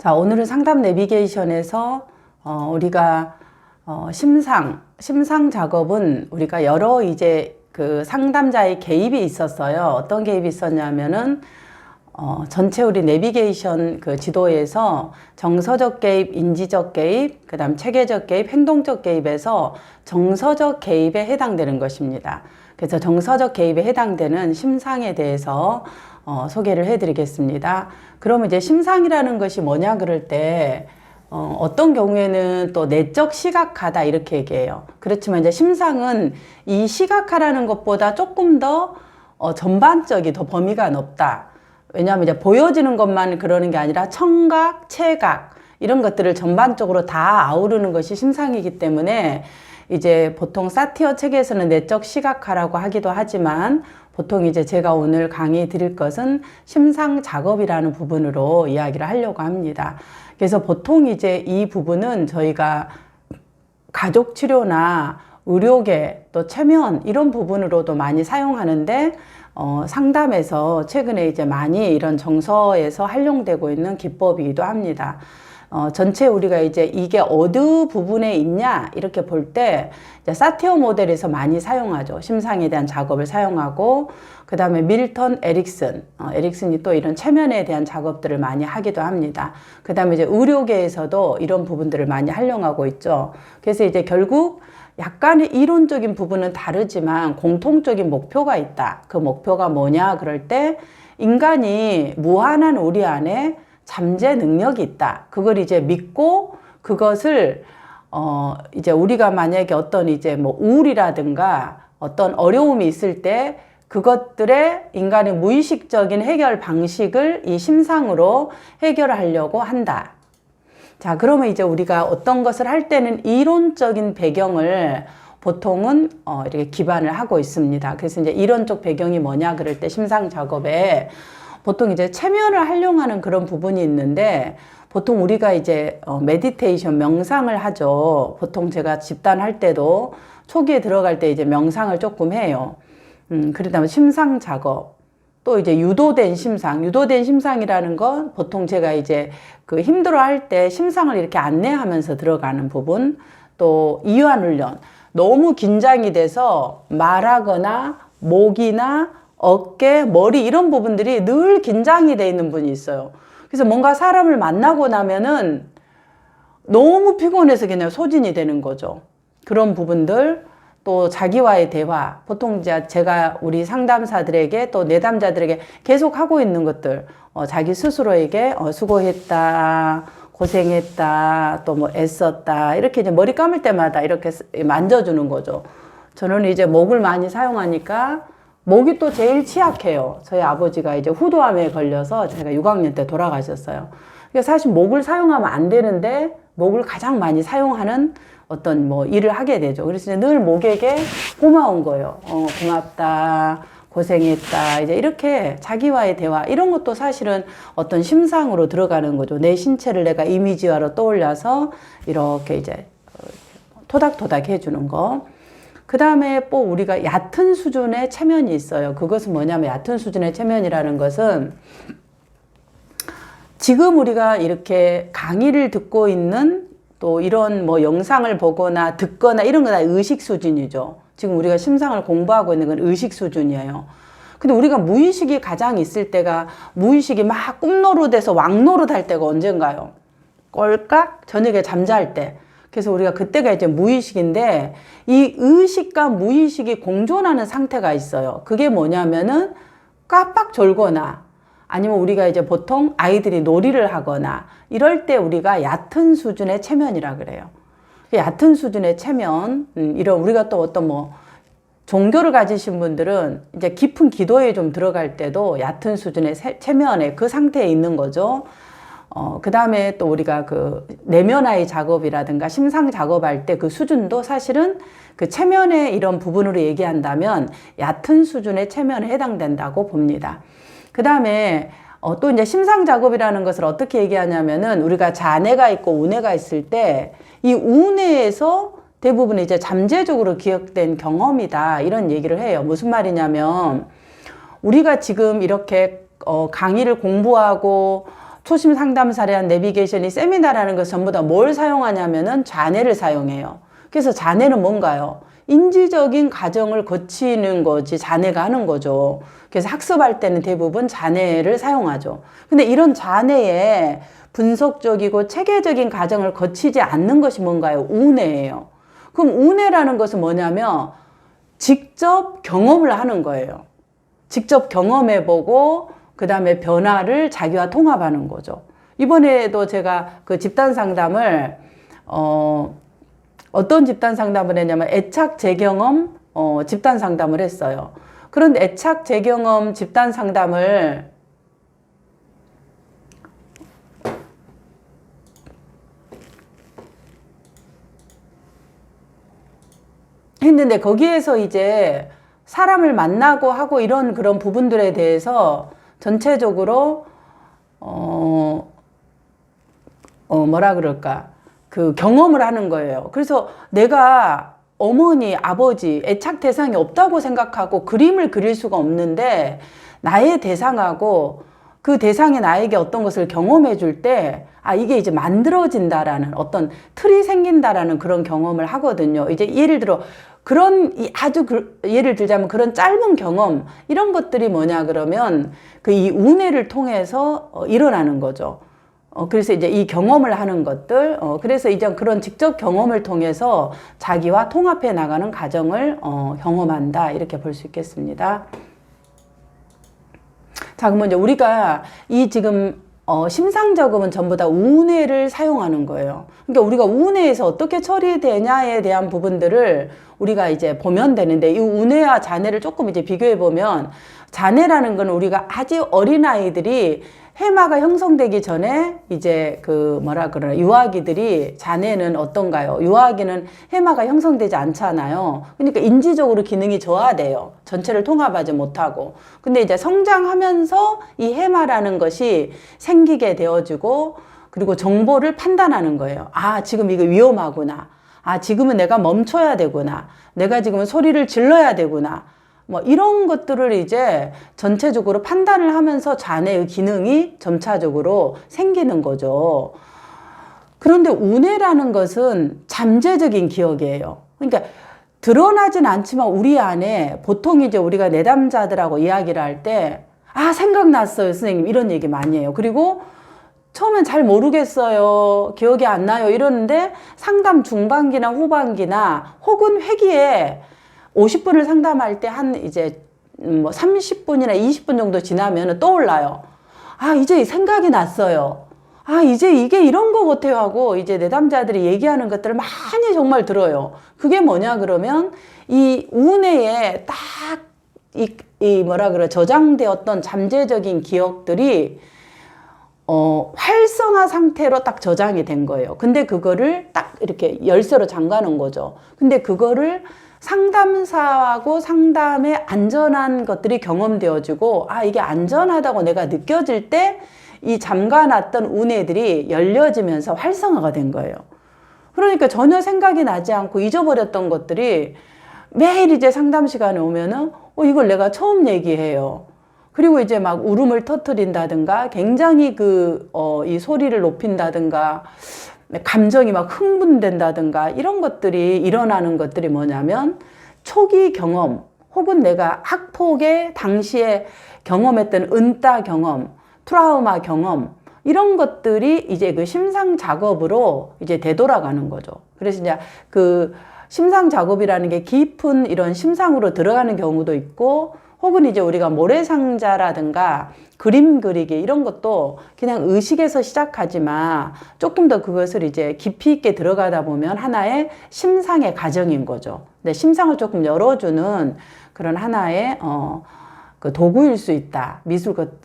자, 오늘은 상담 내비게이션에서 우리가 심상 작업은 우리가 여러 이제 그 상담자의 개입이 있었어요. 어떤 개입이 있었냐면은 전체 우리 내비게이션 그 지도에서 정서적 개입, 인지적 개입, 그 다음 체계적 개입, 행동적 개입에서 정서적 개입에 해당되는 것입니다. 그래서 정서적 개입에 해당되는 심상에 대해서 소개를 해드리겠습니다. 그러면 이제 심상이라는 것이 뭐냐 그럴 때 어떤 경우에는 또 내적 시각화다 이렇게 얘기해요. 그렇지만 이제 심상은 이 시각화라는 것보다 조금 더 전반적이 더 범위가 넓다. 왜냐하면 이제 보여지는 것만 그러는 게 아니라 청각, 체각 이런 것들을 전반적으로 다 아우르는 것이 심상이기 때문에 이제 보통 사티어 책에서는 내적 시각화라고 하기도 하지만 보통 이제 제가 오늘 강의 드릴 것은 심상 작업이라는 부분으로 이야기를 하려고 합니다. 그래서 보통 이제 이 부분은 저희가 가족 치료나 의료계 또 체면 이런 부분으로도 많이 사용하는데 상담에서 최근에 이제 많이 이런 정서에서 활용되고 있는 기법이기도 합니다. 전체 우리가 이제 이게 어느 부분에 있냐 이렇게 볼 때 사티어 모델에서 많이 사용하죠. 심상에 대한 작업을 사용하고 그 다음에 밀턴 에릭슨이 또 이런 체면에 대한 작업들을 많이 하기도 합니다. 그 다음에 이제 의료계에서도 이런 부분들을 많이 활용하고 있죠. 그래서 이제 결국 약간의 이론적인 부분은 다르지만 공통적인 목표가 있다. 그 목표가 뭐냐 그럴 때 인간이 무한한 우리 안에 잠재 능력이 있다. 그걸 이제 믿고 그것을 이제 우리가 만약에 어떤 이제 뭐 우울이라든가 어떤 어려움이 있을 때 그것들의 인간의 무의식적인 해결 방식을 이 심상으로 해결하려고 한다. 자, 그러면 이제 우리가 어떤 것을 할 때는 이론적인 배경을 보통은 이렇게 기반을 하고 있습니다. 그래서 이제 이론적 배경이 뭐냐 그럴 때 심상 작업에 보통 이제 체면을 활용하는 그런 부분이 있는데 보통 우리가 이제 메디테이션 명상을 하죠. 보통 제가 집단할 때도 초기에 들어갈 때 이제 명상을 조금 해요. 그러다 심상 작업 또 이제 유도된 심상이라는 건 보통 제가 이제 그 힘들어 할 때 심상을 이렇게 안내하면서 들어가는 부분 또 이완 훈련 너무 긴장이 돼서 말하거나 목이나 어깨, 머리 이런 부분들이 늘 긴장이 돼 있는 분이 있어요. 그래서 뭔가 사람을 만나고 나면은 너무 피곤해서 그냥 소진이 되는 거죠. 그런 부분들 또 자기와의 대화 보통 이제 제가 우리 상담사들에게 또 내담자들에게 계속 하고 있는 것들 자기 스스로에게 수고했다 고생했다 또 뭐 애썼다 이렇게 이제 머리 감을 때마다 이렇게 만져주는 거죠. 저는 이제 목을 많이 사용하니까 목이 또 제일 취약해요. 저희 아버지가 이제 후두암에 걸려서 제가 6학년 때 돌아가셨어요. 그러니까 사실 목을 사용하면 안 되는데 목을 가장 많이 사용하는 어떤 뭐 일을 하게 되죠. 그래서 늘 목에게 고마운 거예요. 고맙다, 고생했다. 이제 이렇게 자기와의 대화 이런 것도 사실은 어떤 심상으로 들어가는 거죠. 내 신체를 내가 이미지화로 떠올려서 이렇게 이제 토닥토닥 해주는 거. 그 다음에 또 우리가 얕은 수준의 체면이 있어요. 그것은 뭐냐면 얕은 수준의 체면이라는 것은 지금 우리가 이렇게 강의를 듣고 있는 또 이런 뭐 영상을 보거나 듣거나 이런 거 다 의식 수준이죠. 지금 우리가 심상을 공부하고 있는 건 의식 수준이에요. 근데 우리가 무의식이 가장 있을 때가 무의식이 막 꿈노릇해서 왕노릇할 때가 언젠가요? 꼴깍 저녁에 잠잘 때. 그래서 우리가 그때가 이제 무의식인데 이 의식과 무의식이 공존하는 상태가 있어요. 그게 뭐냐면은 깜빡 졸거나 아니면 우리가 이제 보통 아이들이 놀이를 하거나 이럴 때 우리가 얕은 수준의 체면이라 그래요. 얕은 수준의 체면, 이런 우리가 또 어떤 뭐 종교를 가지신 분들은 이제 깊은 기도에 좀 들어갈 때도 얕은 수준의 체면에 그 상태에 있는 거죠. 그 다음에 또 우리가 그 내면화의 작업이라든가 심상 작업할 때 그 수준도 사실은 그 체면의 이런 부분으로 얘기한다면 얕은 수준의 체면에 해당된다고 봅니다. 그 다음에 또 이제 심상 작업이라는 것을 어떻게 얘기하냐면은 우리가 잔해가 있고 운해가 있을 때 이 운해에서 대부분 이제 잠재적으로 기억된 경험이다 이런 얘기를 해요. 무슨 말이냐면 우리가 지금 이렇게 강의를 공부하고 초심 상담사례한 내비게이션이 세미나라는 것은 전부 다 뭘 사용하냐면은 잔해를 사용해요. 그래서 잔해는 뭔가요? 인지적인 과정을 거치는 거지 잔해가 하는 거죠. 그래서 학습할 때는 대부분 잔해를 사용하죠. 근데 이런 잔해에 분석적이고 체계적인 과정을 거치지 않는 것이 뭔가요? 운해예요. 그럼 운해라는 것은 뭐냐면 직접 경험을 하는 거예요. 직접 경험해보고 그 다음에 변화를 자기와 통합하는 거죠. 이번에도 제가 그 집단 상담을 어떤 집단 상담을 했냐면 애착 재경험 집단 상담을 했어요. 그런데 애착 재경험 집단 상담을 했는데 거기에서 이제 사람을 만나고 하고 이런 그런 부분들에 대해서 전체적으로 뭐라 그럴까 그 경험을 하는 거예요. 그래서 내가 어머니, 아버지, 애착 대상이 없다고 생각하고 그림을 그릴 수가 없는데 나의 대상하고 그 대상이 나에게 어떤 것을 경험해 줄 때, 아, 이게 이제 만들어진다라는 어떤 틀이 생긴다라는 그런 경험을 하거든요. 이제 예를 들어, 예를 들자면 그런 짧은 경험, 이런 것들이 뭐냐 그러면 그 이 운해를 통해서 일어나는 거죠. 그래서 이제 이 경험을 하는 것들, 그래서 이제 그런 직접 경험을 통해서 자기와 통합해 나가는 과정을 경험한다. 이렇게 볼 수 있겠습니다. 자, 그러면 이제 우리가 이 지금 심상작업은 전부 다 운해를 사용하는 거예요. 그러니까 우리가 운해에서 어떻게 처리되냐에 대한 부분들을 우리가 이제 보면 되는데, 이 운해와 잔해를 조금 이제 비교해 보면, 잔해라는 건 우리가 아주 어린 아이들이 해마가 형성되기 전에 이제 그 뭐라 그러나 유아기들이, 잔해는 어떤가요? 유아기는 해마가 형성되지 않잖아요. 그러니까 인지적으로 기능이 저하돼요. 전체를 통합하지 못하고. 근데 이제 성장하면서 이 해마라는 것이 생기게 되어지고, 그리고 정보를 판단하는 거예요. 아, 지금 이거 위험하구나. 아, 지금은 내가 멈춰야 되구나. 내가 지금은 소리를 질러야 되구나. 뭐 이런 것들을 이제 전체적으로 판단을 하면서 잔해의 기능이 점차적으로 생기는 거죠. 그런데 운해라는 것은 잠재적인 기억이에요. 그러니까 드러나진 않지만 우리 안에 보통 이제 우리가 내담자들하고 이야기를 할 때, 아, 생각났어요, 선생님. 이런 얘기 많이 해요. 그리고 처음엔 잘 모르겠어요. 기억이 안 나요. 이러는데 상담 중반기나 후반기나 혹은 회기에 50분을 상담할 때 한 이제 뭐 30분이나 20분 정도 지나면 떠올라요. 아, 이제 생각이 났어요. 아, 이제 이게 이런 거 같아요 하고 이제 내담자들이 얘기하는 것들을 많이 정말 들어요. 그게 뭐냐 그러면 이 운해에 딱 이 뭐라 그래 저장되었던 잠재적인 기억들이 활성화 상태로 딱 저장이 된 거예요. 근데 그거를 딱 이렇게 열쇠로 잠가는 거죠. 근데 그거를 상담사하고 상담에 안전한 것들이 경험되어지고, 아, 이게 안전하다고 내가 느껴질 때 이 잠가놨던 운해들이 열려지면서 활성화가 된 거예요. 그러니까 전혀 생각이 나지 않고 잊어버렸던 것들이 매일 이제 상담 시간에 오면은, 이걸 내가 처음 얘기해요. 그리고 이제 막 울음을 터뜨린다든가, 굉장히 이 소리를 높인다든가, 감정이 막 흥분된다든가, 이런 것들이 일어나는 것들이 뭐냐면, 초기 경험, 혹은 내가 학폭의 당시에 경험했던 은따 경험, 트라우마 경험, 이런 것들이 이제 그 심상 작업으로 이제 되돌아가는 거죠. 그래서 이제 그 심상 작업이라는 게 깊은 이런 심상으로 들어가는 경우도 있고, 혹은 이제 우리가 모래상자라든가 그림 그리기 이런 것도 그냥 의식에서 시작하지만 조금 더 그것을 이제 깊이 있게 들어가다 보면 하나의 심상의 과정인 거죠. 근데 심상을 조금 열어주는 그런 하나의 그 도구일 수 있다.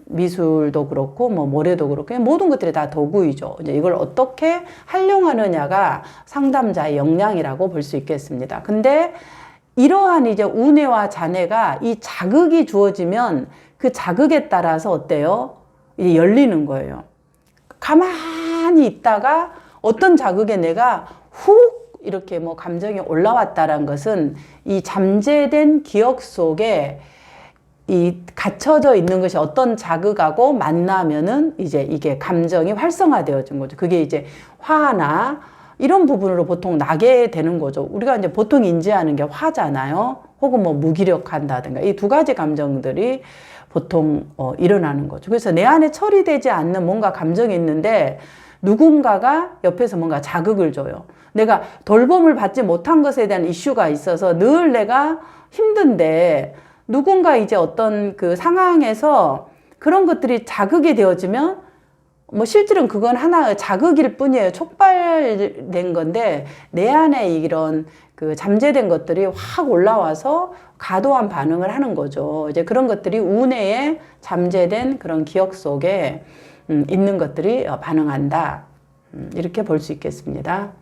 미술도 그렇고 뭐 모래도 그렇고 모든 것들이 다 도구이죠. 이제 이걸 어떻게 활용하느냐가 상담자의 역량이라고 볼 수 있겠습니다. 근데 이러한 이제 운해와 잔해가 이 자극이 주어지면 그 자극에 따라서 어때요? 이제 열리는 거예요. 가만히 있다가 어떤 자극에 내가 훅 이렇게 뭐 감정이 올라왔다는 것은 이 잠재된 기억 속에 이 갇혀져 있는 것이 어떤 자극하고 만나면은 이제 이게 감정이 활성화되어진 거죠. 그게 이제 화나 이런 부분으로 보통 나게 되는 거죠. 우리가 이제 보통 인지하는 게 화잖아요. 혹은 뭐 무기력한다든가 이 두 가지 감정들이 보통 일어나는 거죠. 그래서 내 안에 처리되지 않는 뭔가 감정이 있는데 누군가가 옆에서 뭔가 자극을 줘요. 내가 돌봄을 받지 못한 것에 대한 이슈가 있어서 늘 내가 힘든데 누군가 이제 어떤 그 상황에서 그런 것들이 자극이 되어지면 뭐 실질은 그건 하나의 자극일 뿐이에요. 촉발된 건데 내 안에 이런 그 잠재된 것들이 확 올라와서 과도한 반응을 하는 거죠. 이제 그런 것들이 우뇌에 잠재된 그런 기억 속에 있는 것들이 반응한다. 이렇게 볼 수 있겠습니다.